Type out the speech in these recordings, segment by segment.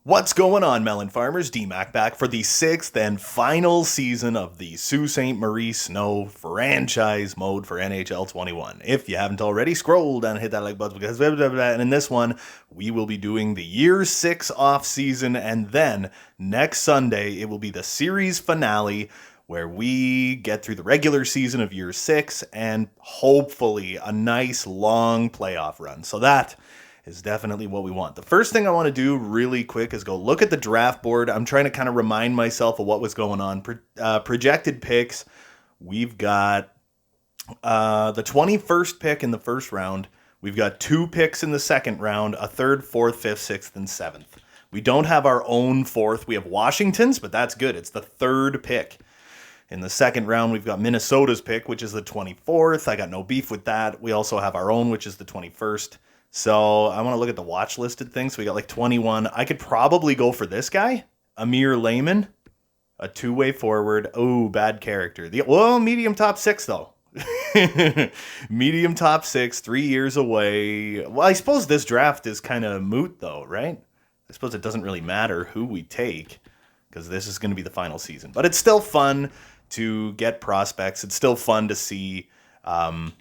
What's going on, melon farmers? D-Mac back for the sixth and final season of the Sault Ste. Marie Snow Franchise Mode for NHL 21. If you haven't already, scroll down and hit that like button because blah, blah, blah. And in this one, we will be doing the Year 6 off season, and then next Sunday, it will be the series finale where we get through the regular season of Year 6 and hopefully a nice long playoff run. So that is definitely what we want. The first thing I want to do really quick is go look at the draft board. I'm trying to kind of remind myself of what was going on. Projected picks, we've got the 21st pick in the first round. We've got 2 picks in the second round, a 3rd, 4th, 5th, 6th, and 7th. We don't have our own 4th. We have Washington's, but that's good. It's the 3rd pick. In the second round, we've got Minnesota's pick, which is the 24th. I got no beef with that. We also have our own, which is the 21st. So I want to look at the watch listed things. So we got like 21. I could probably go for this guy, Amir Lehman, a 2-way forward. Oh, bad character. Medium top 6 though. Medium top 6, 3 years away. Well, I suppose this draft is kind of moot though, right? I suppose it doesn't really matter who we take because this is going to be the final season. But it's still fun to get prospects. It's still fun to see how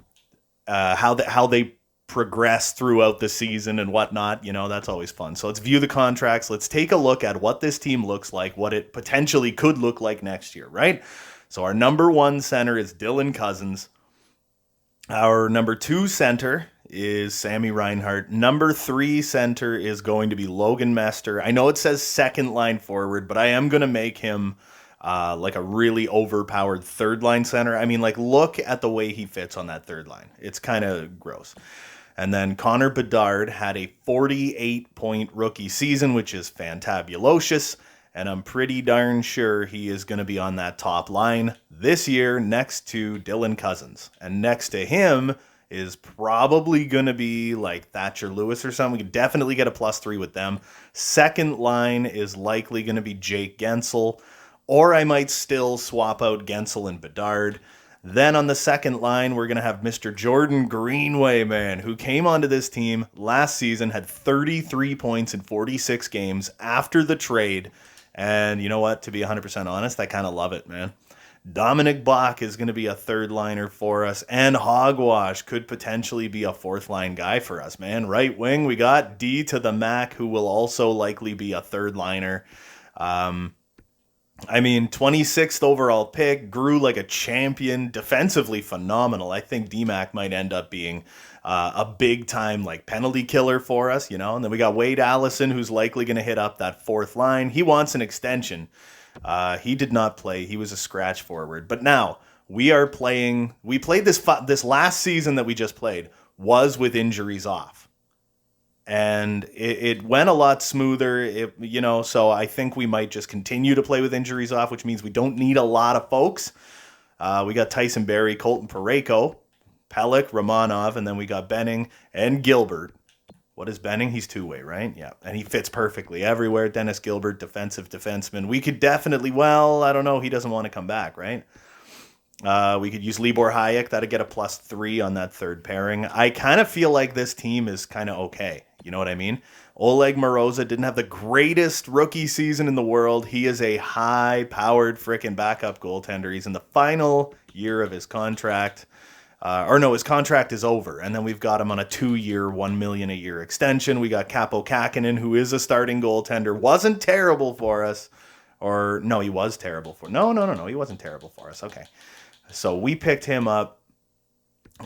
they progress throughout the season and whatnot. You know, that's always fun. So let's view the contracts. Let's take a look at what this team looks like, what it potentially could look like next year, right? So our number 1 center is Dylan Cousins. Our number 2 center is Sammy Reinhart. Number 3 center is going to be Logan Mester. I know it says second line forward, but I am going to make him like a really overpowered third line center. I mean, like, look at the way he fits on that third line. It's kind of gross. And then Connor Bedard had a 48-point rookie season, which is fantabulocious. And I'm pretty darn sure he is going to be on that top line this year next to Dylan Cousins. And next to him is probably going to be like Thatcher Lewis or something. We could definitely get a +3 with them. Second line is likely going to be Jake Gensel. Or I might still swap out Gensel and Bedard. Then on the second line, we're going to have Mr. Jordan Greenway, man, who came onto this team last season, had 33 points in 46 games after the trade. And you know what? To be 100% honest, I kind of love it, man. Dominic Bach is going to be a third liner for us, and Hogwash could potentially be a fourth line guy for us, man. Right wing, we got D to the Mac, who will also likely be a third liner. 26th overall pick, grew like a champion, defensively phenomenal. I think D-Mac might end up being a big-time like penalty killer for us, you know. And then we got Wade Allison, who's likely going to hit up that fourth line. He wants an extension. He did not play. He was a scratch forward. But now we are playing. We played this last season that we just played was with injuries off. And it went a lot smoother, so I think we might just continue to play with injuries off, which means we don't need a lot of folks. We got Tyson Barrie, Colton Parayko, Pelech, Romanov, and then we got Benning and Gilbert. What is Benning? He's 2-way, right? Yeah, and he fits perfectly everywhere. Dennis Gilbert, defensive defenseman. We could definitely, I don't know, he doesn't want to come back, right? We could use Libor Hayek. That'd get a +3 on that third pairing. I kind of feel like this team is kind of okay. You know what I mean? Oleg Moroza didn't have the greatest rookie season in the world. He is a high-powered frickin' backup goaltender. He's in the final year of his contract. His contract is over. And then we've got him on a 2-year, $1 million a year extension. We got Capo Kakinen, who is a starting goaltender. Wasn't terrible for us. Or, no, he was terrible for... No, he wasn't terrible for us. Okay. So we picked him up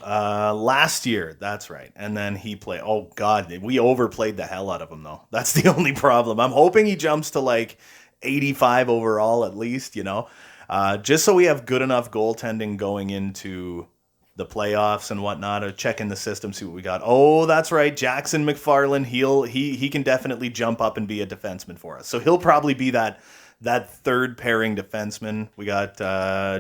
last year. That's right. And then he played. Oh, God. We overplayed the hell out of him, though. That's the only problem. I'm hoping he jumps to like 85 overall at least, just so we have good enough goaltending going into the playoffs and whatnot. Or check in the system, see what we got. Oh, that's right. Jackson McFarland. He can definitely jump up and be a defenseman for us. So he'll probably be that third pairing defenseman. We got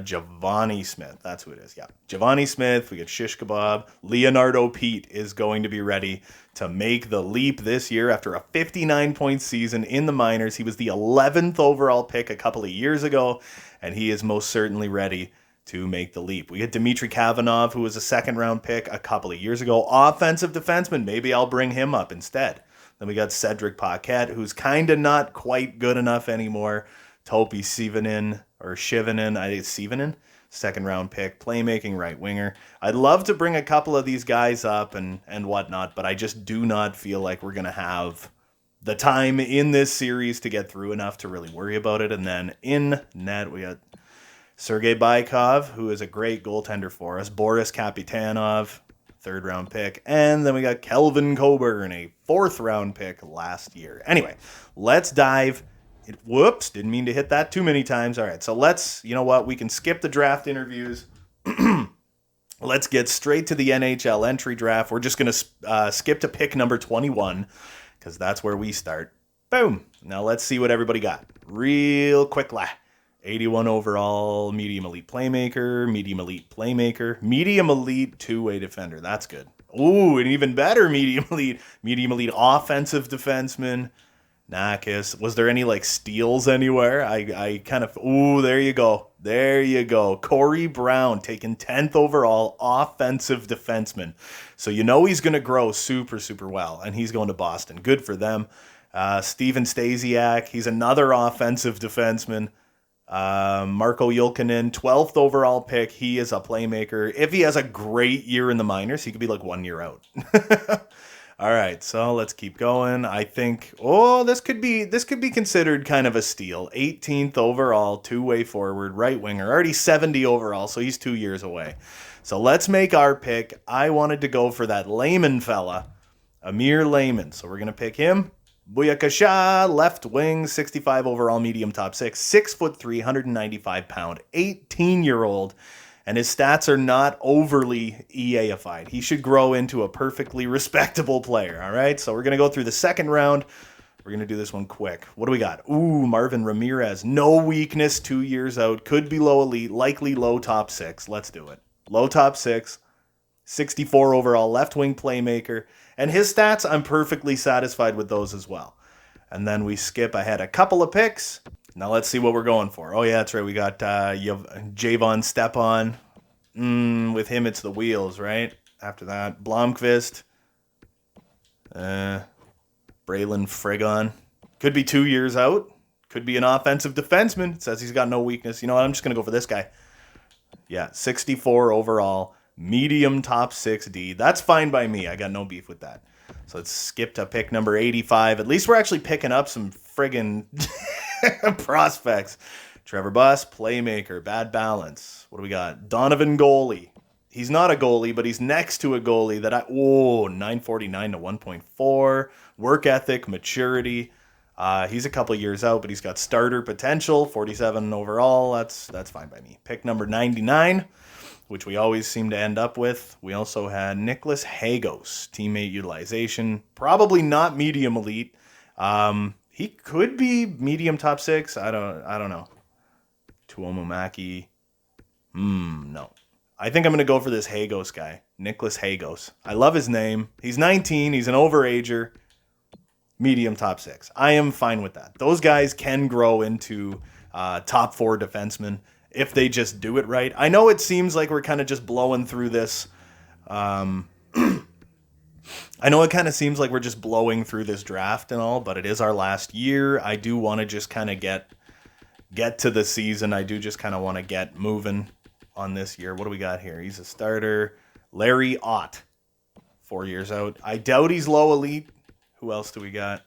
Giovanni Smith. That's who it is. Yeah. Giovanni Smith. We got Shish Kebab. Leonardo Pete is going to be ready to make the leap this year after a 59-point season in the minors. He was the 11th overall pick a couple of years ago, and he is most certainly ready to make the leap. We get Dmitry Kavanov, who was a second-round pick a couple of years ago. Offensive defenseman. Maybe I'll bring him up instead. Then we got Cedric Paquette, who's kind of not quite good enough anymore. Topi Sivanen, or Shivanen, I think it's Sivanen, second round pick, playmaking right winger. I'd love to bring a couple of these guys up and whatnot, but I just do not feel like we're going to have the time in this series to get through enough to really worry about it. And then in net, we got Sergei Baikov, who is a great goaltender for us. Boris Kapitanov, third round pick. And then we got Kelvin Coburn, a fourth round pick last year. Anyway, let's dive. Whoops, didn't mean to hit that too many times. All right, so let's, you know what, we can skip the draft interviews. Let's get straight to the NHL entry draft. We're just going to skip to pick number 21 because that's where we start. Boom. Now let's see what everybody got. Real quick. 81 overall, medium elite playmaker, medium elite two-way defender. That's good. Ooh, an even better medium elite offensive defenseman. Nakis. Was there any like steals anywhere? I kind of, ooh, there you go. Corey Brown taken 10th overall offensive defenseman. So you know he's going to grow super, super well, and he's going to Boston. Good for them. Steven Stasiak, he's another offensive defenseman. Marko Julkinen, 12th overall pick. He is a playmaker. If he has a great year in the minors, he could be like 1 year out. All right, so let's keep going. I think, this could be considered kind of a steal. 18th overall, two-way forward, right winger, already 70 overall, so he's 2 years away. So let's make our pick. I wanted to go for that Lehman fella, Amir Lehman. So we're going to pick him. Buyakasha, left wing, 65 overall, medium top 6, 6'3", 195-pound, 18-year-old. And his stats are not overly EA-ified. He should grow into a perfectly respectable player, all right? So we're going to go through the second round. We're going to do this one quick. What do we got? Ooh, Marvin Ramirez. No weakness, 2 years out. Could be low elite, likely low top 6. Let's do it. Low top 6, 64 overall, left wing playmaker. And his stats, I'm perfectly satisfied with those as well. And then we skip ahead a couple of picks. Now let's see what we're going for. Oh, yeah, that's right. We got Javon Stepan. With him, it's the wheels, right? After that, Blomqvist. Braylon Frigon. Could be 2 years out. Could be an offensive defenseman. It says he's got no weakness. You know what? I'm just going to go for this guy. Yeah, 64 overall. Medium top 6D. That's fine by me. I got no beef with that. So let's skip to pick number 85. At least we're actually picking up some friggin' prospects. Trevor Buss, playmaker, bad balance. What do we got? Donovan goalie. He's not a goalie, but he's next to a goalie that 949 to 1.4. Work ethic, maturity. He's a couple years out, but he's got starter potential. 47 overall. That's fine by me. Pick number 99, which we always seem to end up with. We also had Nicholas Hagos, teammate utilization. Probably not medium elite. He could be medium top 6. I don't know. Tuomumaki. No. I think I'm going to go for this Hagos guy. Nicholas Hagos. I love his name. He's 19. He's an overager. Medium top 6. I am fine with that. Those guys can grow into top 4 defensemen if they just do it right. I know it seems like we're kind of just blowing through this. I know it kind of seems like we're just blowing through this draft and all, but it is our last year. I do want to just kind of get to the season. I do just kind of want to get moving on this year. What do we got here? He's a starter. Larry Ott, 4 years out. I doubt he's low elite. Who else do we got?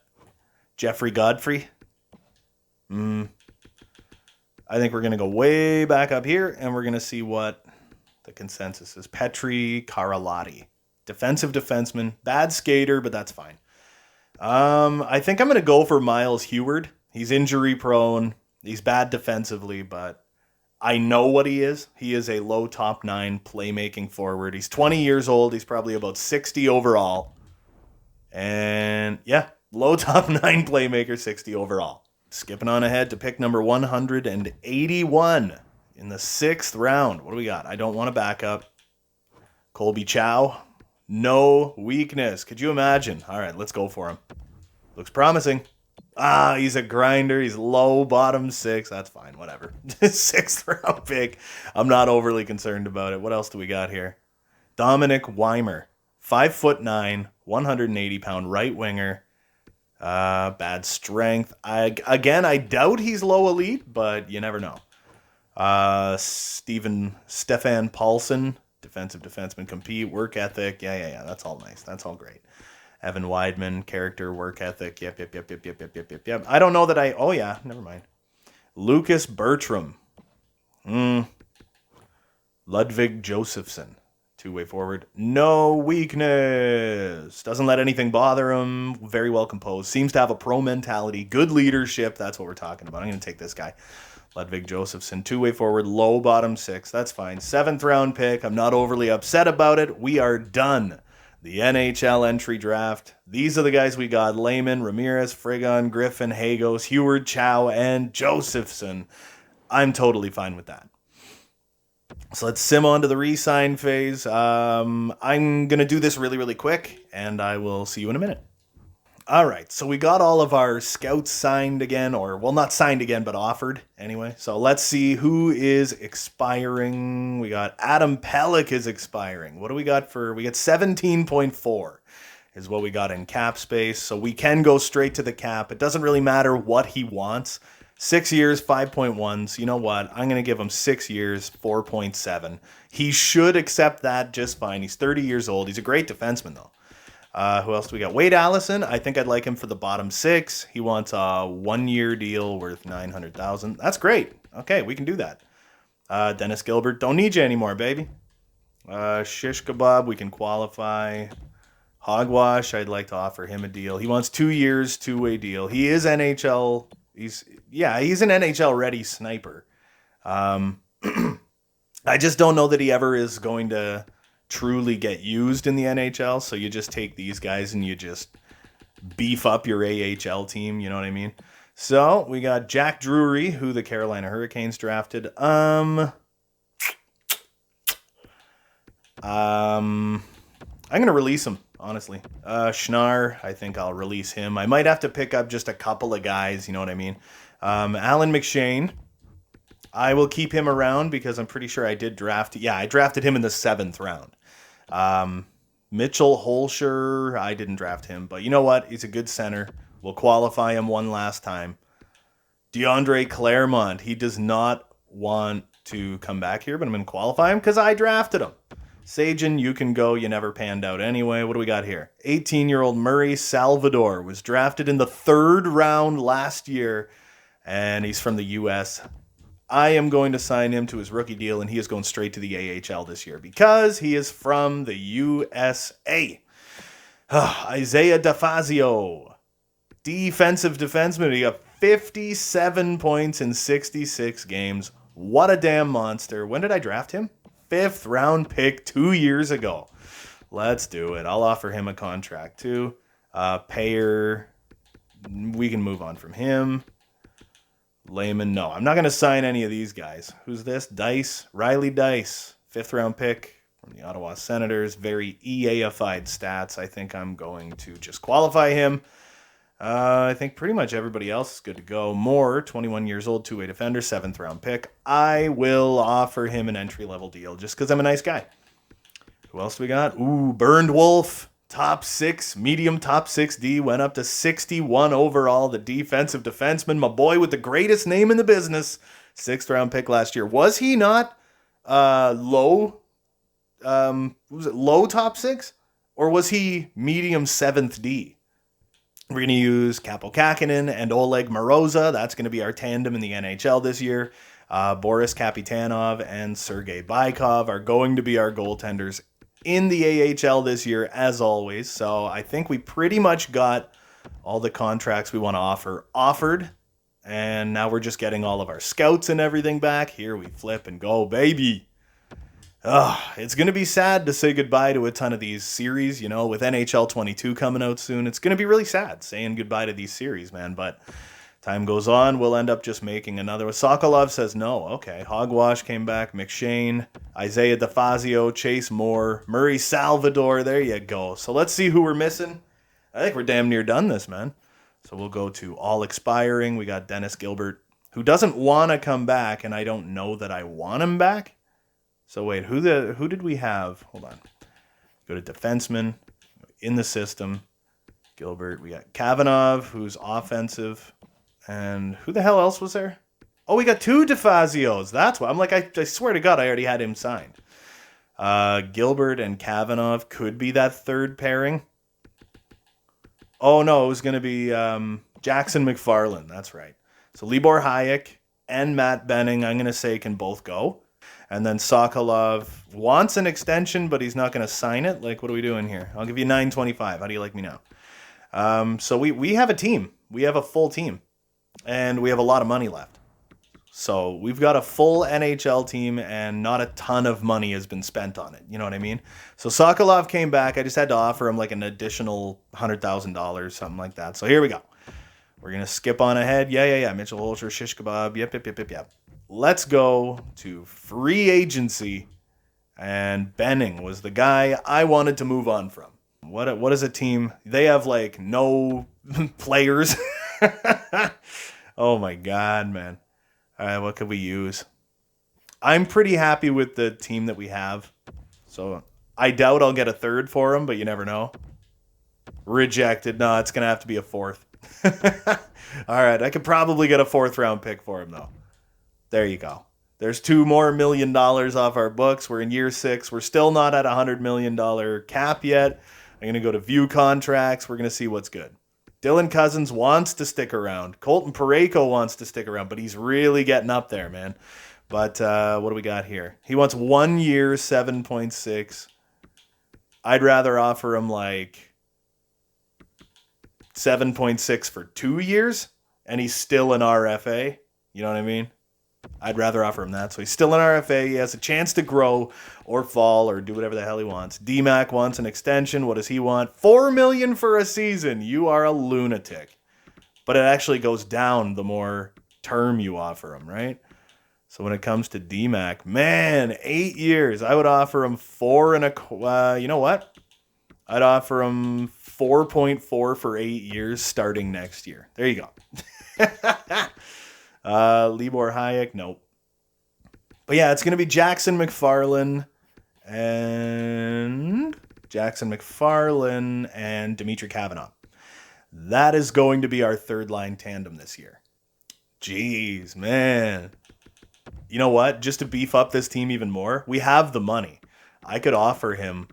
Jeffrey Godfrey. I think we're going to go way back up here, and we're going to see what the consensus is. Petri Karalati. Defensive defenseman. Bad skater, but that's fine. I think I'm going to go for Miles Heward. He's injury prone. He's bad defensively, but I know what he is. He is a low top 9 playmaking forward. He's 20 years old. He's probably about 60 overall. And yeah, low top 9 playmaker, 60 overall. Skipping on ahead to pick number 181 in the 6th round. What do we got? I don't want to back up. Colby Chow. No weakness. Could you imagine? All right, let's go for him. Looks promising. He's a grinder. He's low, bottom 6. That's fine. Whatever. 6th round pick. I'm not overly concerned about it. What else do we got here? Dominic Weimer. 5'9", 180-pound right winger. Bad strength. I doubt he's low elite, but you never know. Stefan Paulson, defensive defenseman, compete, work ethic. Yeah. That's all nice. That's all great. Evan Weidman, character, work ethic. Yep. I don't know that I. Oh yeah, never mind. Lucas Bertram. Ludvig Josephson. Two-way forward. No weakness. Doesn't let anything bother him. Very well composed. Seems to have a pro mentality. Good leadership. That's what we're talking about. I'm going to take this guy. Ludvig Josephson. Two-way forward. Low bottom 6. That's fine. 7th round pick. I'm not overly upset about it. We are done. The NHL entry draft. These are the guys we got. Lehman, Ramirez, Frigon, Griffin, Hagos, Heward, Chow, and Josephson. I'm totally fine with that. So let's sim on to the resign phase. I'm going to do this really, really quick, and I will see you in a minute. All right, so we got all of our scouts signed again, or, well, not signed again, but offered anyway. So let's see who is expiring. We got Adam Pelech is expiring. What do we got for, we got 17.4 is what we got in cap space. So we can go straight to the cap. It doesn't really matter what he wants. 6 years, 5.1. So you know what? I'm going to give him 6 years, 4.7. He should accept that just fine. He's 30 years old. He's a great defenseman, though. Who else do we got? Wade Allison. I think I'd like him for the bottom 6. He wants a 1-year deal worth $900,000. That's great. Okay, we can do that. Dennis Gilbert. Don't need you anymore, baby. Shish Kebab. We can qualify. Hogwash. I'd like to offer him a deal. He wants 2 years, 2-way deal. He is NHL. He's an NHL-ready sniper. I just don't know that he ever is going to truly get used in the NHL, so you just take these guys and you just beef up your AHL team, you know what I mean? So, we got Jack Drury, who the Carolina Hurricanes drafted. I'm going to release him, honestly. Schnarr, I think I'll release him. I might have to pick up just a couple of guys, you know what I mean? Alan McShane, I will keep him around because I'm pretty sure I did draft. Yeah, I drafted him in the 7th round. Mitchell Holscher, I didn't draft him, but you know what? He's a good center. We'll qualify him one last time. DeAndre Claremont, he does not want to come back here, but I'm going to qualify him because I drafted him. Sajin, you can go. You never panned out anyway. What do we got here? 18-year-old Murray Salvador was drafted in the 3rd round last year, and he's from the U.S. I am going to sign him to his rookie deal, and he is going straight to the AHL this year because he is from the USA. Isaiah DeFazio, defensive defenseman. He got 57 points in 66 games. What a damn monster. When did I draft him? 5th round pick 2 years ago. Let's do it. I'll offer him a contract too. Payer, we can move on from him. Lehman, no. I'm not going to sign any of these guys. Who's this? Dice. Riley Dice. 5th round pick from the Ottawa Senators. Very EAified stats. I think I'm going to just qualify him. I think pretty much everybody else is good to go. Moore, 21 years old, 2-way defender, 7th round pick. I will offer him an entry-level deal just because I'm a nice guy. Who else do we got? Ooh, Burned Wolf. Top 6, medium top 6D, went up to 61 overall. The defensive defenseman, my boy with the greatest name in the business. 6th round pick last year. Was he not low? Was it low top 6? Or was he medium 7th D? We're going to use Kaapo Kähkönen and Oleg Moroza. That's going to be our tandem in the NHL this year. Boris Kapitanov and Sergei Baikov are going to be our goaltenders in the AHL this year, as always. So I think we pretty much got all the contracts we want to offered. And now we're just getting all of our scouts and everything back. Here we flip and go, baby. It's going to be sad to say goodbye to a ton of these series, you know, with NHL 22 coming out soon. It's going to be really sad saying goodbye to these series, man. But time goes on, we'll end up just making another one. Sokolov says no. Okay, Hogwash came back. McShane, Isaiah DeFazio, Chase Moore, Murray Salvador. There you go. So let's see who we're missing. I think we're damn near done this, man. So we'll go to all expiring. We got Dennis Gilbert, who doesn't want to come back, and I don't know that I want him back. So wait, who did we have? Hold on. Go to defenseman, in the system. Gilbert. We got Kavanagh, who's offensive. And who the hell else was there? Oh, we got 2 DeFazios. That's why. I'm like, I swear to God, I already had him signed. Gilbert and Kavanagh could be that third pairing. Oh, no, it was going to be Jackson McFarland. That's right. So Libor Hayek and Matt Benning, I'm going to say, can both go. And then Sokolov wants an extension, but he's not going to sign it. Like, what are we doing here? I'll give you $9.25. How do you like me now? So we have a team. We have a full team. And we have a lot of money left. So we've got a full NHL team and not a ton of money has been spent on it. You know what I mean? So Sokolov came back. I just had to offer him like an additional $100,000, something like that. So here we go. We're going to skip on ahead. Yeah. Mitchell Holscher, Shish Kebab. Yep. Let's go to free agency. And Benning was the guy I wanted to move on from. What is a team? They have like no players. Oh my God, man. All right, what could we use? I'm pretty happy with the team that we have. So I doubt I'll get a third for him, but you never know. Rejected. No, it's going to have to be a 4th. All right, I could probably get a 4th round pick for him, though. There you go. There's $2 more million off our books. We're in year 6. We're still not at $100 million cap yet. I'm going to go to view contracts. We're going to see what's good. Dylan Cousins wants to stick around. Colton Parayko wants to stick around, but he's really getting up there, man. But what do we got here? He wants 1 year, 7.6. I'd rather offer him like 7.6 for 2 years, and he's still an RFA. You know what I mean? I'd rather offer him that. So he's still an RFA. He has a chance to grow or fall or do whatever the hell he wants. DMAC wants an extension. What does he want? $4 million for a season. You are a lunatic. But it actually goes down the more term you offer him, right? So when it comes to DMAC, man, 8 years. I would offer him 4 and a. You know what? I'd offer him 4.4 for 8 years starting next year. There you go. Libor Hayek, nope. But yeah, it's going to be Jackson McFarland and Dmitry Kavanagh. That is going to be our third line tandem this year. Jeez, man. You know what? Just to beef up this team even more, we have the money. I could offer him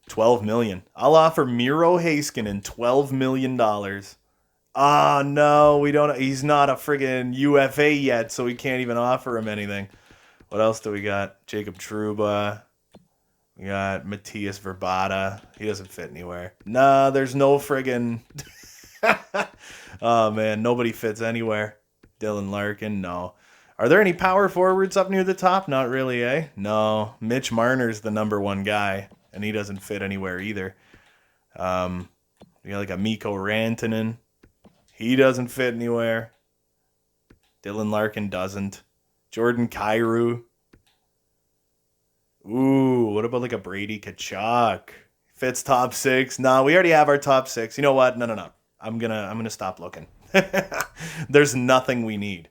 $12 million. I'll offer Miro Heiskanen $12 million. Oh, no, we don't. He's not a friggin' UFA yet, so we can't even offer him anything. What else do we got? Jacob Trouba. We got Matthias Verbata. He doesn't fit anywhere. Nah, there's no friggin'... Oh, man, nobody fits anywhere. Dylan Larkin, no. Are there any power forwards up near the top? Not really, eh? No. Mitch Marner's the number 1 guy, and he doesn't fit anywhere either. We got like a Mikko Rantanen. He doesn't fit anywhere. Dylan Larkin doesn't. Jordan Kyrou. Ooh, what about like a Brady Tkachuk? Fits top 6. No, we already have our top 6. You know what? No. I'm gonna stop looking. There's nothing we need.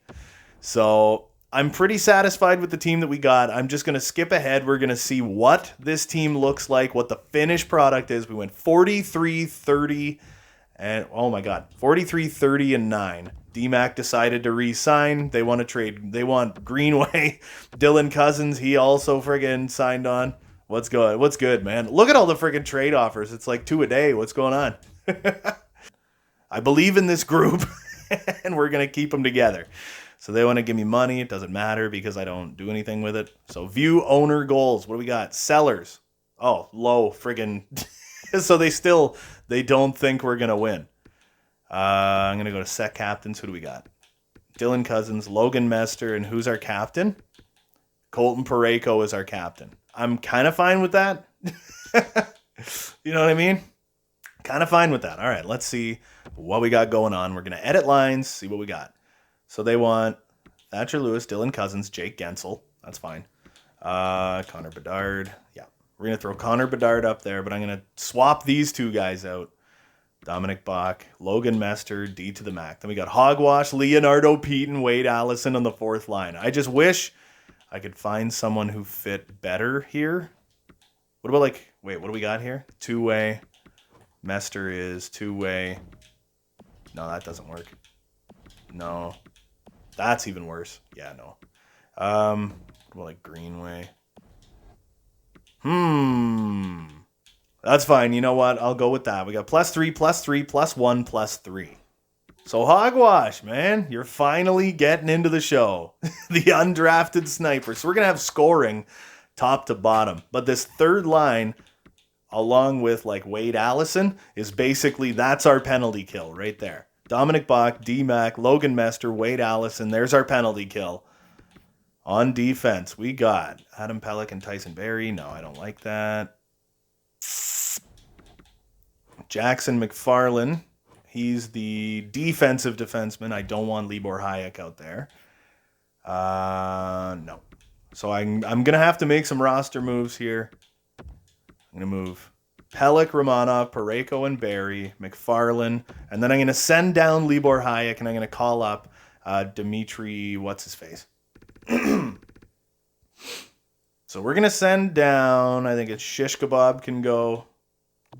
So I'm pretty satisfied with the team that we got. I'm just gonna skip ahead. We're gonna see what this team looks like, what the finished product is. We went 43-30. And, oh my God, 43-30-9. DMAC decided to re-sign. They want to trade. They want Greenway. Dylan Cousins, he also friggin' signed on. What's good, man? Look at all the friggin' trade offers. It's like 2 a day. What's going on? I believe in this group, and we're going to keep them together. So they want to give me money. It doesn't matter because I don't do anything with it. So view owner goals. What do we got? Sellers. Oh, low friggin'... So they don't think we're going to win. I'm going to go to set captains. Who do we got? Dylan Cousins, Logan Mester, and who's our captain? Colton Parayko is our captain. I'm kind of fine with that. You know what I mean? Kind of fine with that. All right, let's see what we got going on. We're going to edit lines, see what we got. So they want Thatcher Lewis, Dylan Cousins, Jake Gensel. That's fine. Connor Bedard. Yeah. We're going to throw Connor Bedard up there, but I'm going to swap these 2 guys out. Dominic Bach, Logan Mester, D to the Mac. Then we got Hogwash, Leonardo Payton, Wade Allison on the 4th line. I just wish I could find someone who fit better here. What about what do we got here? 2-way. Mester is two-way. No, that doesn't work. No. That's even worse. Yeah, no. What about like Greenway? That's fine. You know what? I'll go with that. We got +3, +3, +1, +3. So hogwash, man. You're finally getting into the show. The undrafted sniper. So we're going to have scoring top to bottom. But this third line, along with like Wade Allison, is basically, that's our penalty kill right there. Dominic Bach, D-Mac, Logan Mester, Wade Allison. There's our penalty kill. On defense, we got Adam Pellick and Tyson Berry. No, I don't like that. Jackson McFarlane. He's the defensive defenseman. I don't want Libor Hayek out there. No. So I'm going to have to make some roster moves here. I'm going to move Pellick, Romanov, Parayko, and Berry, McFarlane. And then I'm going to send down Libor Hayek, and I'm going to call up Dimitri, what's-his-face. So we're going to send down, I think it's Shish Kebab can go,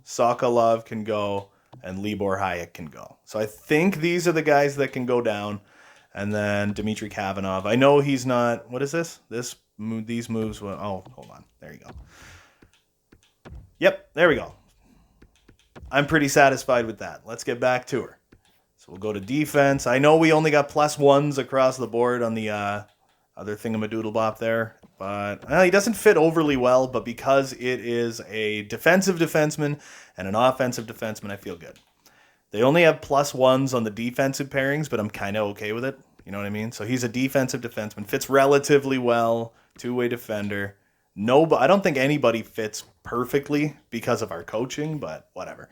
Sokolov can go, and Libor Hayek can go. So I think these are the guys that can go down. And then Dmitry Kavanov. I know he's not... What is this? These moves... Oh, hold on. There you go. Yep, there we go. I'm pretty satisfied with that. Let's get back to her. So we'll go to defense. I know we only got +1s across the board on the other thingamadoodle-bop there. But he doesn't fit overly well. But because it is a defensive defenseman and an offensive defenseman, I feel good. They only have +1s on the defensive pairings, but I'm kind of okay with it. You know what I mean? So he's a defensive defenseman. Fits relatively well. Two-way defender. No, but I don't think anybody fits perfectly because of our coaching, but whatever.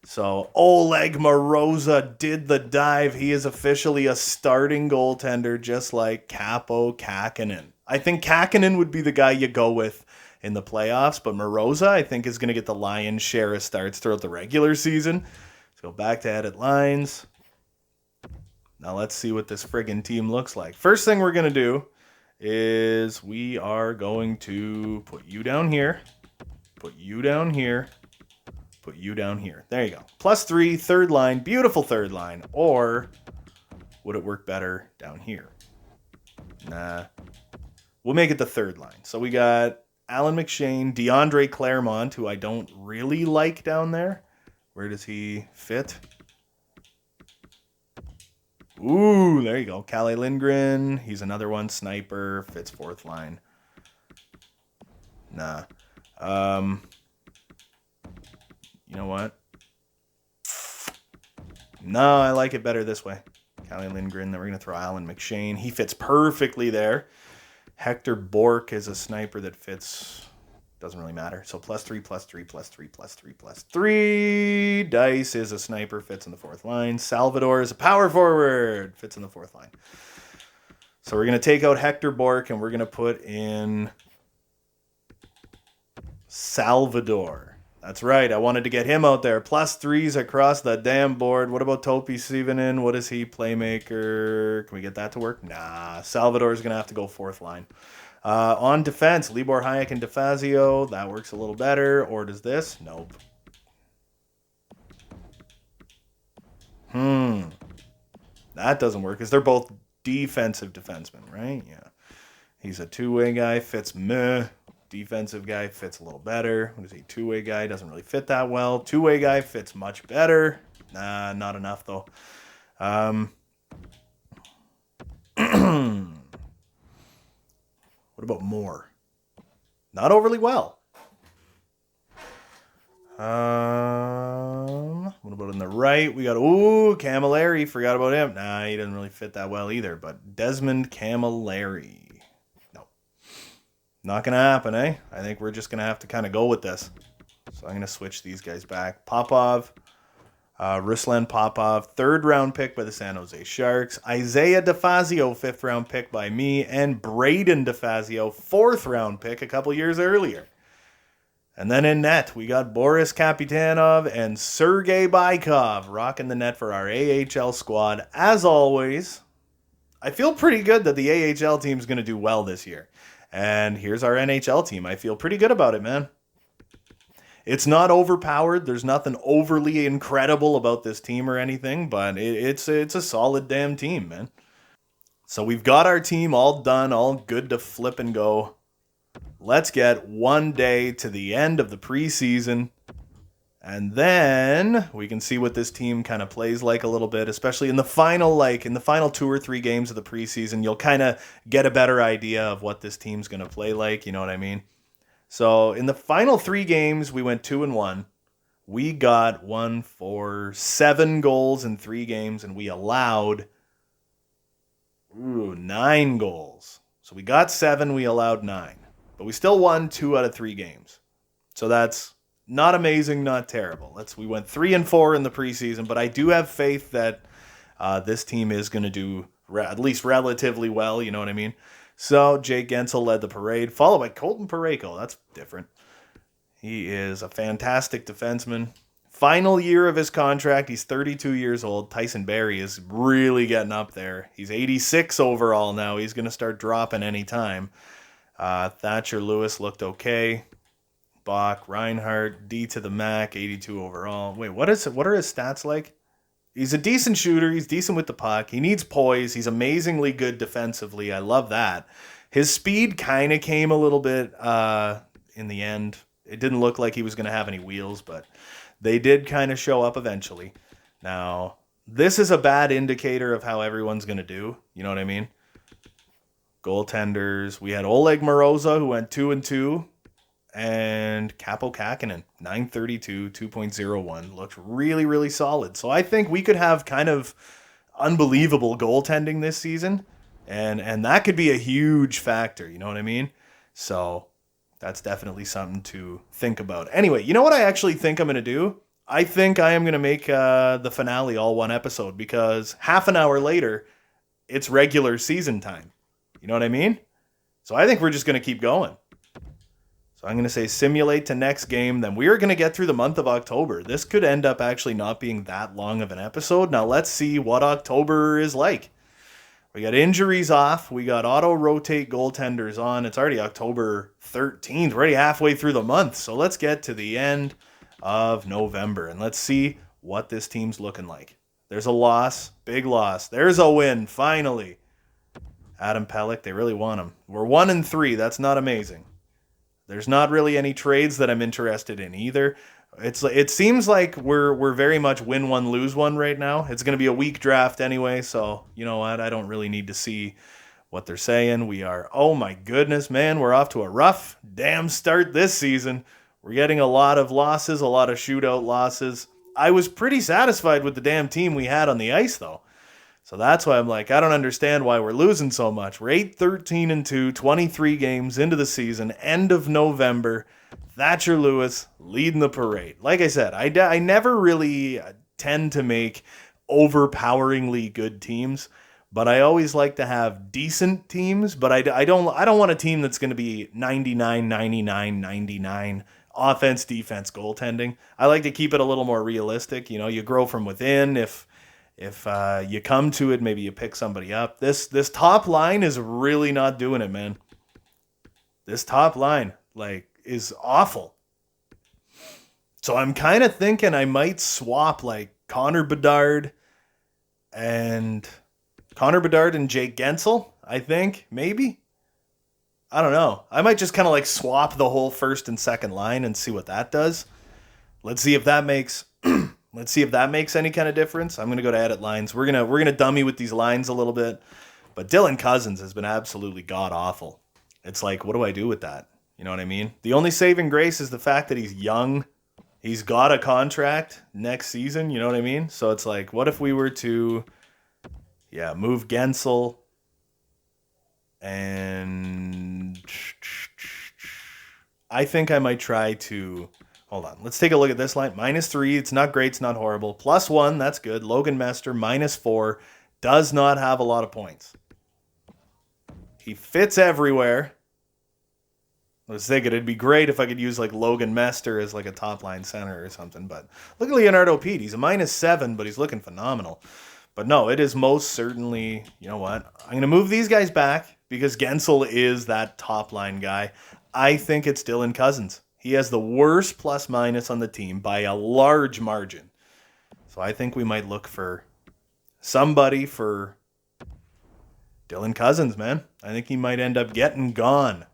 So Oleg Moroza did the dive. He is officially a starting goaltender, just like Capo Kakkonen. I think Kakkonen would be the guy you go with in the playoffs, but Moroza, I think, is going to get the lion's share of starts throughout the regular season. Let's go back to edit lines. Now let's see what this friggin' team looks like. First thing we're going to do is we are going to put you down here, put you down here, put you down here. There you go. +3, third line, beautiful third line. Or would it work better down here? Nah. We'll make it the third line. So we got Alan McShane, DeAndre Claremont, who I don't really like down there. Where does he fit? Ooh, there you go. Kalle Lindgren. He's another one. Sniper. Fits fourth line. Nah. You know what? No, I like it better this way. Kalle Lindgren. Then we're going to throw Alan McShane. He fits perfectly there. Hector Bork is a sniper that fits... Doesn't really matter. So +3, +3, +3, +3, +3. Dice is a sniper, fits in the fourth line. Salvador is a power forward, fits in the fourth line. So we're going to take out Hector Bork and we're going to put in Salvador. That's right. I wanted to get him out there. +3s across the damn board. What about Topi Sivanen? What is he? Playmaker. Can we get that to work? Nah. Salvador is going to have to go fourth line. On defense, Libor Hayek and DeFazio. That works a little better. Or does this? Nope. That doesn't work because they're both defensive defensemen, right? Yeah. He's a two-way guy. Fits meh. Defensive guy fits a little better. What is he? Two-way guy doesn't really fit that well. Two-way guy fits much better. Nah, not enough though. What about more? Not overly well. What about in the right? We got, Camilleri. Forgot about him. Nah, he doesn't really fit that well either. But Desmond Camilleri. No. Not going to happen, eh? I think we're just going to have to kind of go with this. So I'm going to switch these guys back. Popov. Ruslan Popov, third-round pick by the San Jose Sharks. Isaiah DeFazio, fifth-round pick by me. And Braden DeFazio, fourth-round pick a couple years earlier. And then in net, we got Boris Kapitanov and Sergei Baikov rocking the net for our AHL squad. As always, I feel pretty good that the AHL team's going to do well this year. And here's our NHL team. I feel pretty good about it, man. It's not overpowered. There's nothing overly incredible about this team or anything, but it's a solid damn team, man. So we've got our team all done, all good to flip and go. Let's get one day to the end of the preseason. And then we can see what this team kind of plays like a little bit, especially in the final 2 or 3 games of the preseason. You'll kind of get a better idea of what this team's going to play like. You know what I mean? So in the final 3 games, we went 2-1. We got 7 goals in 3 games, and we allowed 9 goals. So we got 7, we allowed 9. But we still won 2 out of 3 games. So that's not amazing, not terrible. We went 3-4 in the preseason, but I do have faith that this team is going to do at least relatively well, you know what I mean? So Jake Gensel led the parade, followed by Colton Parayko. That's different. He is a fantastic defenseman. Final year of his contract. He's 32 years old. Tyson Barrie is really getting up there. He's 86 overall now. He's going to start dropping any time. Thatcher Lewis looked okay. Bach, Reinhardt, D to the Mac, 82 overall. Wait, what are his stats like? He's a decent shooter. He's decent with the puck. He needs poise. He's amazingly good defensively. I love that. His speed kind of came a little bit in the end. It didn't look like he was going to have any wheels, but they did kind of show up eventually. Now, this is a bad indicator of how everyone's going to do. You know what I mean? Goaltenders. We had Oleg Moroza, who went 2-2. And Capo Kakinen, 932, 2.01. Looked really, really solid. So I think we could have kind of unbelievable goaltending this season. And that could be a huge factor, you know what I mean? So that's definitely something to think about. Anyway, you know what I actually think I'm going to do? I think I am going to make the finale all one episode, because half an hour later, it's regular season time. You know what I mean? So I think we're just going to keep going. So I'm going to say simulate to next game. Then we are going to get through the month of October. This could end up actually not being that long of an episode. Now let's see what October is like. We got injuries off. We got auto-rotate goaltenders on. It's already October 13th. We're already halfway through the month. So let's get to the end of November. And let's see what this team's looking like. There's a loss. Big loss. There's a win, finally. Adam Pelech, they really want him. We're 1-3. That's not amazing. There's not really any trades that I'm interested in either. It seems like we're very much win one, lose one right now. It's going to be a weak draft anyway, so you know what? I don't really need to see what they're saying. Oh my goodness, man, we're off to a rough damn start this season. We're getting a lot of losses, a lot of shootout losses. I was pretty satisfied with the damn team we had on the ice, though. So that's why I'm like, I don't understand why we're losing so much. We're 8-13-2, 23 games into the season, end of November. Thatcher Lewis leading the parade. Like I said, I never really tend to make overpoweringly good teams, but I always like to have decent teams. But I don't want a team that's going to be 99, 99, 99 offense, defense, goaltending. I like to keep it a little more realistic. You know, you grow from within. If you come to it, maybe you pick somebody up. This top line is really not doing it, man. This top line, is awful. So I'm kind of thinking I might swap, Connor Bedard and Jake Gensel, I think, maybe. I don't know. I might just kind of swap the whole first and second line and see what that does. Let's see if that makes any kind of difference. I'm going to go to edit lines. We're going to dummy with these lines a little bit. But Dylan Cousins has been absolutely god-awful. It's like, what do I do with that? You know what I mean? The only saving grace is the fact that he's young. He's got a contract next season, you know what I mean? So it's like, what if we were to, move Gensel and I think I might try to, hold on, let's take a look at this line. -3, it's not great, it's not horrible. +1, that's good. Logan Mester, -4, does not have a lot of points. He fits everywhere. I was thinking it'd be great if I could use Logan Mester as a top line center or something. But look at Leonardo Pete. He's a -7, but he's looking phenomenal. But no, it is most certainly, you know what? I'm going to move these guys back because Gensel is that top line guy. I think it's Dylan Cousins. He has the worst plus-minus on the team by a large margin. So I think we might look for somebody for Dylan Cousins, man. I think he might end up getting gone.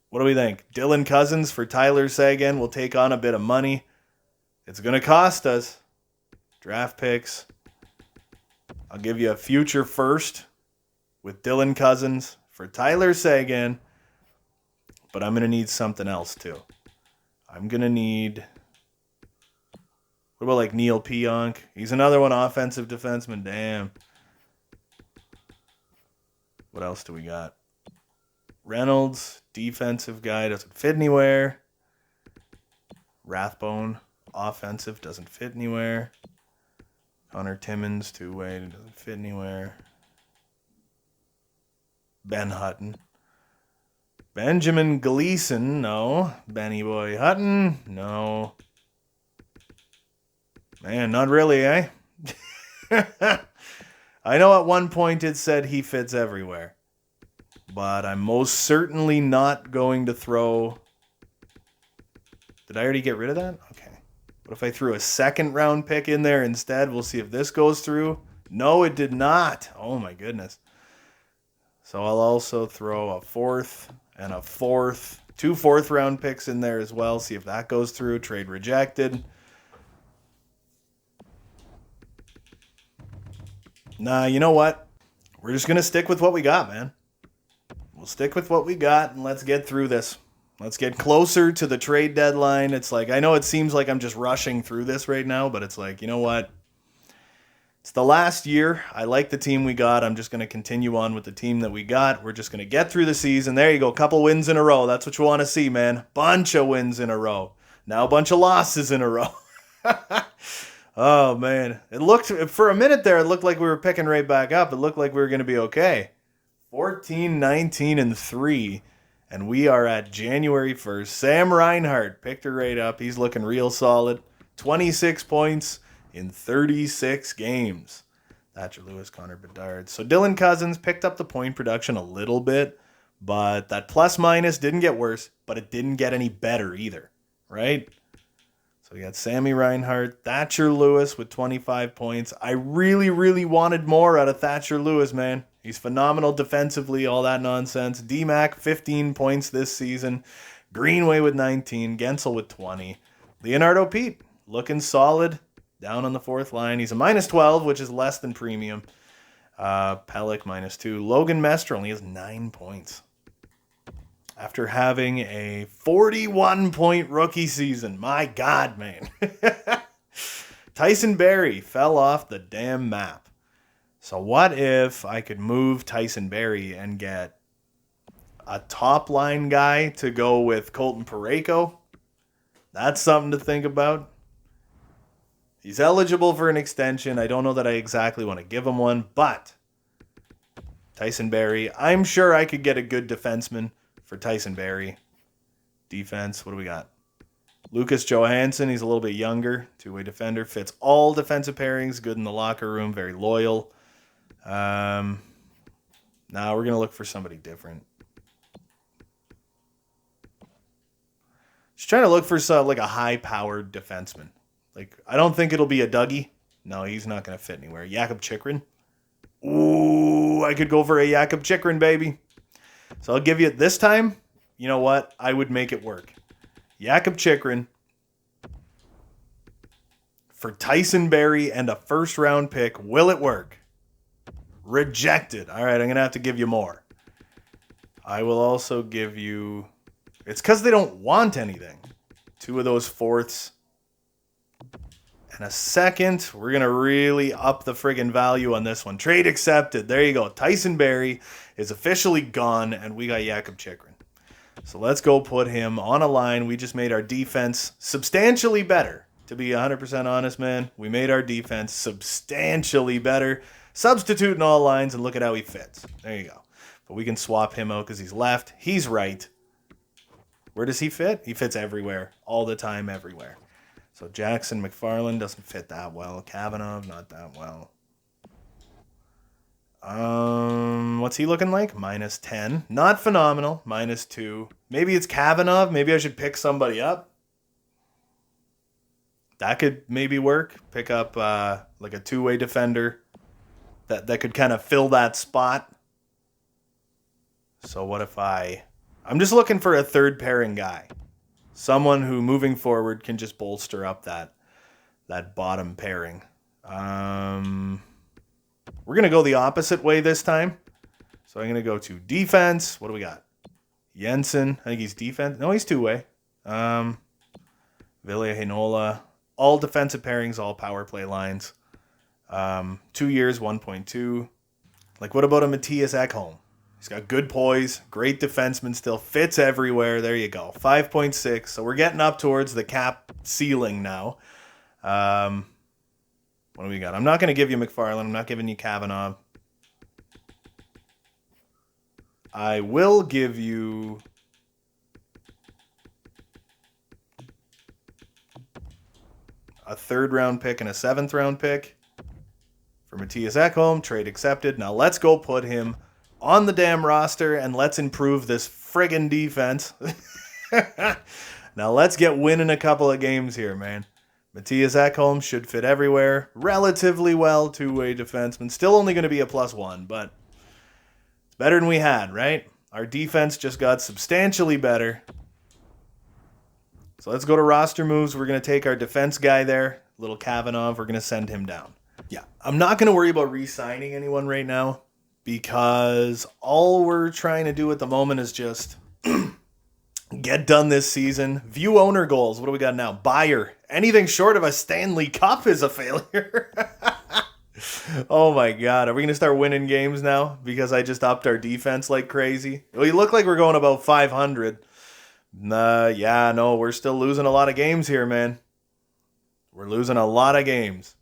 What do we think? Dylan Cousins for Tyler Seguin will take on a bit of money. It's going to cost us. Draft picks. I'll give you a future first with Dylan Cousins for Tyler Seguin. But I'm going to need something else too. I'm going to need... What about like Neil Pionk? He's another one, offensive defenseman. Damn. What else do we got? Reynolds, defensive guy, doesn't fit anywhere. Rathbone, offensive, doesn't fit anywhere. Connor Timmins, two-way, doesn't fit anywhere. Ben Hutton. Benjamin Gleason, no. Benny Boy Hutton, no. Man, not really, eh? I know at one point it said he fits everywhere. But I'm most certainly not going to throw... Did I already get rid of that? Okay. What if I threw a second round pick in there instead? We'll see if this goes through. No, it did not. Oh my goodness. So I'll also throw a fourth and a fourth. 2 fourth round picks in there as well. See if that goes through. Trade rejected. Nah, you know what? We're just going to stick with what we got, man. We'll stick with what we got and let's get through this. Let's get closer to the trade deadline. It's like, I know it seems like I'm just rushing through this right now, but it's like, you know what? It's the last year. I like the team we got. I'm just going to continue on with the team that we got. We're just going to get through the season. There you go. Couple wins in a row. That's what you want to see, man. Bunch of wins in a row. Now a bunch of losses in a row. Oh, man. It looked, for a minute there, it looked like we were picking right back up. It looked like we were going to be okay. 14, 19, and 3. And we are at January 1st. Sam Reinhart picked her right up. He's looking real solid. 26 points in 36 games. Thatcher Lewis, Connor Bedard. So Dylan Cousins picked up the point production a little bit. But that plus-minus didn't get worse. But it didn't get any better either. Right? So we got Sammy Reinhart, Thatcher Lewis with 25 points. I really, really wanted more out of Thatcher Lewis, man. He's phenomenal defensively, all that nonsense. D-Mac, 15 points this season. Greenway with 19. Gensel with 20. Leonardo Pete, looking solid. Down on the fourth line. He's a minus 12, which is less than premium. Pellick, minus 2. Logan Mestre only has 9 points. After having a 41-point rookie season. My God, man. Tyson Barrie fell off the damn map. So what if I could move Tyson Barrie and get a top-line guy to go with Colton Parayko? That's something to think about. He's eligible for an extension. I don't know that I exactly want to give him one, but Tyson Barrie, I'm sure I could get a good defenseman for Tyson Barrie. Defense, what do we got? Lucas Johansson, he's a little bit younger. Two-way defender, fits all defensive pairings, good in the locker room, very loyal. Now we're going to look for somebody different. Just trying to look for like a high-powered defenseman. Like, I don't think it'll be a Dougie. No, he's not going to fit anywhere. Jakob Chychrun. Ooh, I could go for a Jakob Chychrun, baby. So I'll give you this time. You know what? I would make it work. Jakob Chychrun for Tyson Barrie and a first-round pick. Will it work? Rejected. All right, I'm going to have to give you more. I will also give you... It's because they don't want anything. 2 of those fourths. And a second. We're going to really up the friggin' value on this one. Trade accepted. There you go. Tyson Barrie is officially gone, and we got Jakob Chychrun. So let's go put him on a line. We just made our defense substantially better. To be 100% honest, man, we made our defense substantially better. Substituting all lines, and look at how he fits. There you go. But we can swap him out because he's left. He's right. Where does he fit? He fits everywhere. All the time, everywhere. So Jackson McFarland doesn't fit that well. Kavanagh, not that well. what's he looking like? -10. Not phenomenal. -2. Maybe it's Kavanagh. Maybe I should pick somebody up. That could maybe work. Pick up like a two-way defender that could kind of fill that spot. So what if I'm just looking for a third pairing guy. Someone who moving forward can just bolster up that bottom pairing. We're going to go the opposite way this time. So I'm going to go to defense. What do we got? Jensen. I think he's defense. No, he's two-way. Villa Heinola. All defensive pairings, all power play lines. 2 years, 1.2. Like, what about a Matthias Ekholm? He's got good poise, great defenseman still, fits everywhere. There you go. 5.6. So we're getting up towards the cap ceiling now. What do we got? I'm not going to give you McFarland. I'm not giving you Kavanagh. I will give you a 3rd round pick and a 7th round pick for Matthias Ekholm. Trade accepted. Now let's go put him on the damn roster and let's improve this friggin' defense. Now let's get winning a couple of games here, man. Matthias Ekholm should fit everywhere relatively well. Two-way defenseman. Still only going to be a +1, but it's better than we had, right? Our defense just got substantially better. So let's go to roster moves. We're going to take our defense guy there, little Kavanagh. We're going to send him down. Yeah, I'm not going to worry about re-signing anyone right now because all we're trying to do at the moment is just get done this season. View owner goals. What do we got now? Buyer. Anything short of a Stanley Cup is a failure. Oh my God. Are we going to start winning games now because I just upped our defense like crazy? We look like we're going about 500. Yeah, no, we're still losing a lot of games here, man. We're losing a lot of games.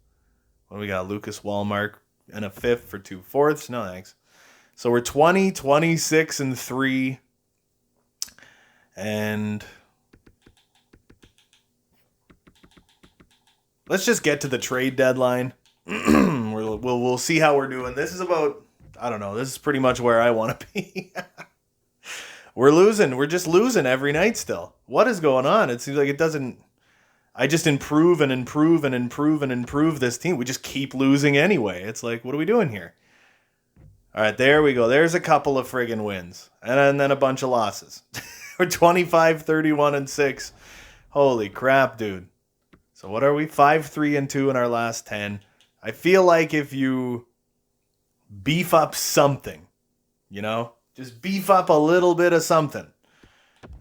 What do we got? Lucas Wallmark and a 5th for 2 fourths. No, thanks. So we're 20, 26, and 3. And let's just get to the trade deadline. We'll see how we're doing. This is about, I don't know, this is pretty much where I want to be. We're losing. We're just losing every night still. What is going on? It seems like it doesn't. I just improve and improve and improve and improve this team. We just keep losing anyway. It's like, what are we doing here? All right, there we go. There's a couple of friggin' wins. And then a bunch of losses. We're 25, 31, and 6. Holy crap, dude. So what are we? 5, 3, and 2 in our last 10. I feel like if you beef up something, you know? Just beef up a little bit of something.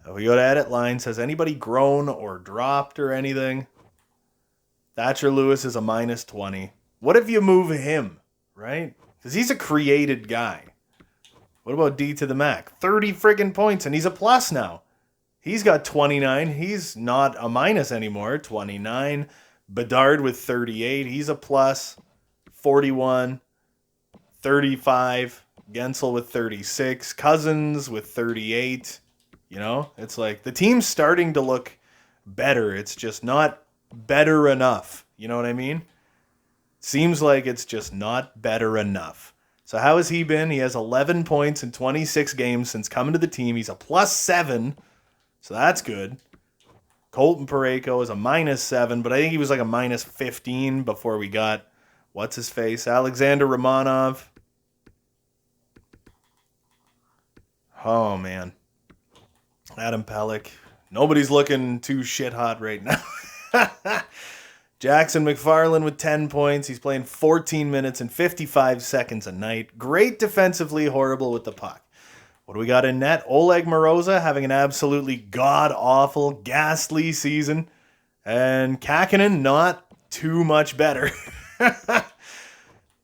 If we go to edit lines, has anybody grown or dropped or anything? Thatcher Lewis is a -20. What if you move him, right? Because he's a created guy. What about D to the Mac? 30 friggin' points, and he's a plus now. He's got 29. He's not a minus anymore. 29. Bedard with 38. He's a plus. 41. 35. Gensel with 36. Cousins with 38. You know, it's like the team's starting to look better. It's just not better enough. You know what I mean? Seems like it's just not better enough. So how has he been? He has 11 points in 26 games since coming to the team. He's a +7. So that's good. Colton Parayko is a -7, but I think he was like a -15 before we got, what's his face? Alexander Romanov. Oh, man. Adam Pellick. Nobody's looking too shit hot right now. Jackson McFarland with 10 points. He's playing 14 minutes and 55 seconds a night. Great defensively, horrible with the puck. What do we got in net? Oleg Moroza having an absolutely god-awful, ghastly season. And Kakinen not too much better.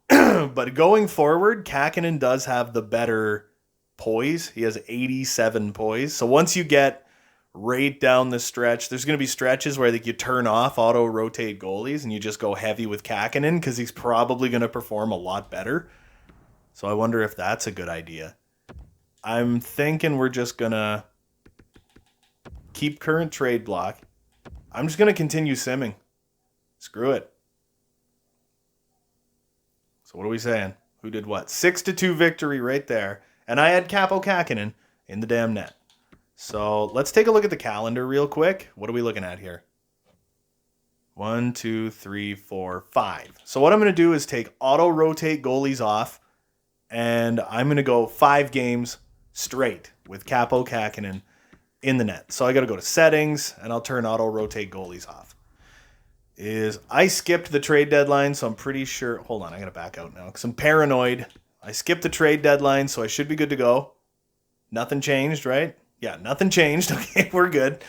But going forward, Kakinen does have the better poise. He has 87 poise. So once you get right down the stretch, there's going to be stretches where I think you turn off auto-rotate goalies and you just go heavy with Kakinen because he's probably going to perform a lot better. So I wonder if that's a good idea. I'm thinking we're just going to keep current trade block. I'm just going to continue simming. Screw it. So what are we saying? who did what? 6-2 victory right there. And I had Capo Kakinen in the damn net. So let's take a look at the calendar real quick. What are we looking at here? 1, 2, 3, 4, 5. So what I'm going to do is take auto-rotate goalies off, and I'm going to go 5 games straight with Capo Kakinen in the net. So I got to go to settings, and I'll turn auto-rotate goalies off. I skipped the trade deadline, so I'm pretty sure... Hold on, I got to back out now because I'm paranoid. I skipped the trade deadline, so I should be good to go. Nothing changed, right? Yeah, nothing changed. Okay, we're good.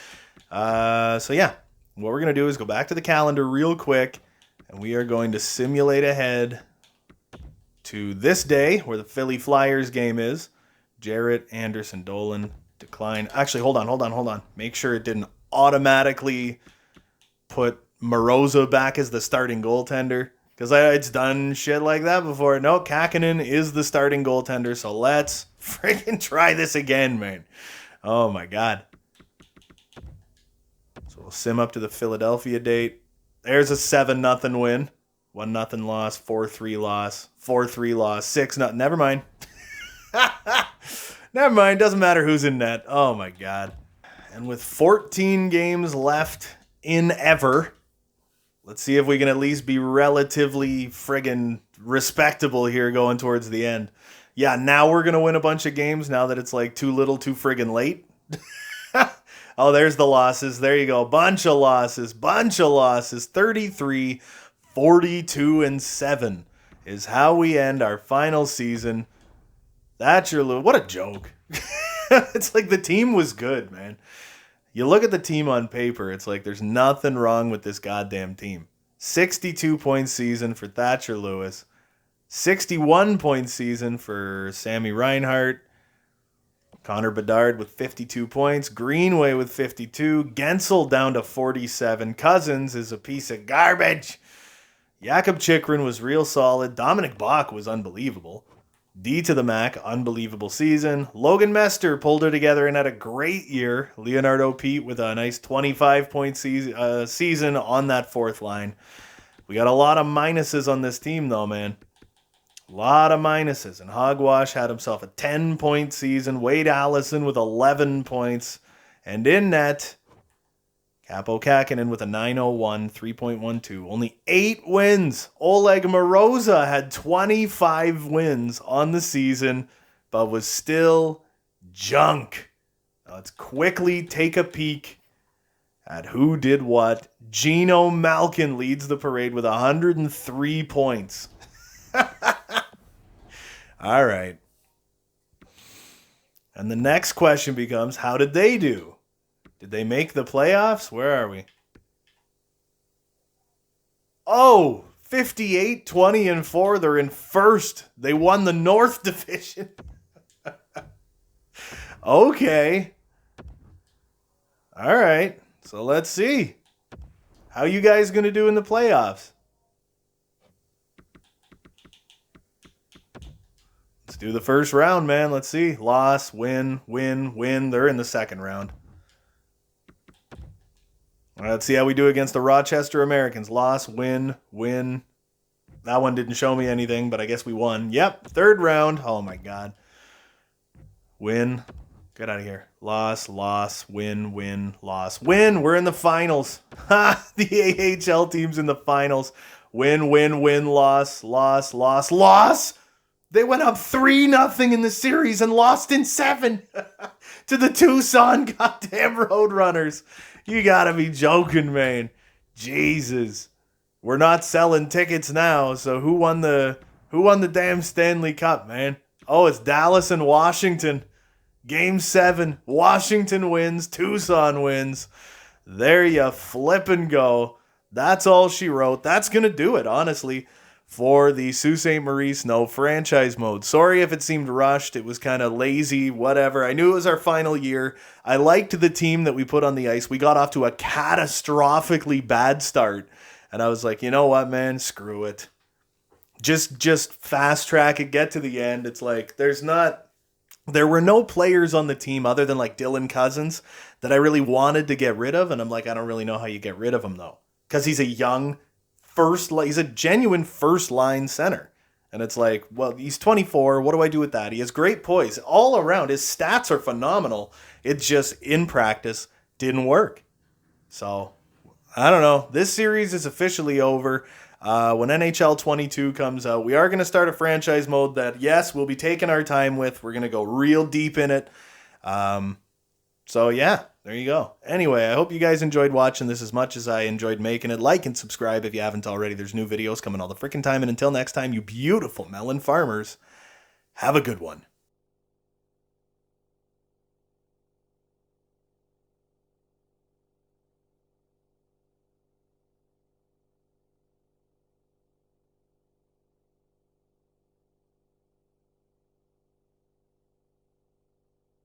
So yeah, what we're going to do is go back to the calendar real quick, and we are going to simulate ahead to this day where the Philly Flyers game is. Jarrett, Anderson, Dolan, decline. Actually, hold on. Make sure it didn't automatically put Moroza back as the starting goaltender, because it's done shit like that before. No, Kakinen is the starting goaltender, so let's freaking try this again, man. Oh my god. So we'll sim up to the Philadelphia date. There's a 7-0 win. 1-0 loss, 4-3 loss, 4-3 loss, 6-0. Never mind. Never mind. Doesn't matter who's in net. Oh my god. And with 14 games left in ever, let's see if we can at least be relatively friggin' respectable here going towards the end. Yeah, now we're going to win a bunch of games now that it's like too little, too friggin' late. Oh, there's the losses. There you go. Bunch of losses. 33, 42, and 7 is how we end our final season. That's your little... What a joke. It's like the team was good, man. You look at the team on paper, it's like there's nothing wrong with this goddamn team. 62-point season for Thatcher Lewis. 61-point season for Sammy Reinhart. Connor Bedard with 52 points. Greenway with 52. Gensel down to 47. Cousins is a piece of garbage. Jakob Chychrun was real solid. Dominic Bach was unbelievable. D to the Mac, unbelievable season. Logan Mester pulled it together and had a great year. Leonardo Pete with a nice 25-point season on that fourth line. We got a lot of minuses on this team, though, man. A lot of minuses. And Hogwash had himself a 10-point season. Wade Allison with 11 points. And in net, Capo Kakinen with a 901, 3.12. Only 8 wins. Oleg Moroza had 25 wins on the season, but was still junk. Now let's quickly take a peek at who did what. Gino Malkin leads the parade with 103 points. All right. And the next question becomes, how did they do? Did they make the playoffs? Where are we? Oh, 58, 20, and 4. They're in first. They won the North Division. Okay. All right. So let's see. How you guys going to do in the playoffs? Let's do the first round, man. Let's see. Loss, win, win, win. They're in the second round. All right, let's see how we do against the Rochester Americans. Loss, win, win. That one didn't show me anything, but I guess we won. Yep, third round. Oh, my God. Win. Get out of here. Loss, loss, win, win, loss. Win. We're in the finals. Ha! The AHL team's in the finals. Win, win, win, loss, loss, loss, loss. They went up 3-0 in the series and lost in 7 to the Tucson goddamn Roadrunners. You gotta be joking, man. Jesus. We're not selling tickets now, so who won the damn Stanley Cup, man? Oh, it's Dallas and Washington. Game 7. Washington wins. Tucson wins. There you flip and go. That's all she wrote. That's gonna do it, honestly, for the Sault Ste. Marie Snow Franchise Mode. Sorry if it seemed rushed. It was kind of lazy, whatever. I knew it was our final year. I liked the team that we put on the ice. We got off to a catastrophically bad start. And I was like, you know what, man? Screw it. Just fast track it, get to the end. It's like there were no players on the team other than like Dylan Cousins that I really wanted to get rid of. And I'm like, I don't really know how you get rid of him, though. Because he's a young he's a genuine first line center. And it's like, well, he's 24. What do I do with that? He has great poise all around. His stats are phenomenal. It's just in practice didn't work. So I don't know. This series is officially over. When NHL 22 comes out, we are going to start a franchise mode that, yes, we'll be taking our time with. We're going to go real deep in it. So, yeah, there you go. Anyway, I hope you guys enjoyed watching this as much as I enjoyed making it. Like and subscribe if you haven't already. There's new videos coming all the freaking time. And until next time, you beautiful melon farmers, have a good one.